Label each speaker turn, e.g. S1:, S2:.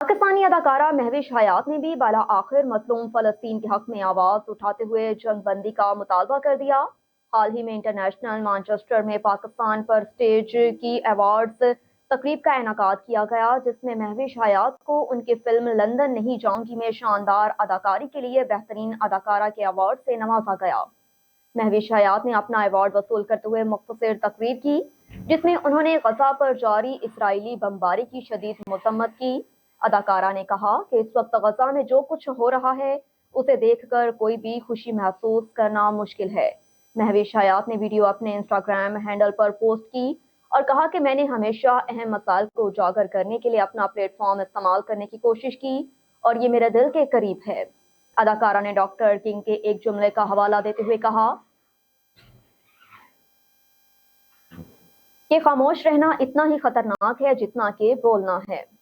S1: पाकिस्तानी अदाकारा महविश हयात ने भी बाला आखिर मसलूम फ़लस्तीन के हक में आवाज़ उठाते हुए जंग बंदी का मुतालबा कर दिया। हाल ही में इंटरनेशनल मैनचेस्टर में पाकिस्तान पर स्टेज की अवार्ड्स तकरीब का इनेकाद किया गया, जिसमें महविश हयात को उनकी फिल्म लंदन नहीं जाऊंगी में शानदार अदाकारी के लिए बेहतरीन अदाकारा के अवार्ड से नवाजा गया। महविश हयात ने अपना अवार्ड वसूल करते हुए मुख्तसर तकरीर की, जिसमें उन्होंने गजा पर जारी इसराइली बमबारी की शदीद मजम्मत की। अदाकारा ने कहा कि इस वक्त गजा में जो कुछ हो रहा है उसे देखकर कोई भी खुशी महसूस करना मुश्किल है। महविश हयात ने वीडियो अपने इंस्टाग्राम हैंडल पर पोस्ट की और कहा कि मैंने हमेशा अहम मसाइल को उजागर करने के लिए अपना प्लेटफॉर्म इस्तेमाल करने की कोशिश की और ये मेरे दिल के करीब है। अदाकारा ने डॉक्टर किंग के एक जुमले का हवाला देते हुए कहा कि खामोश रहना इतना ही खतरनाक है जितना कि बोलना है।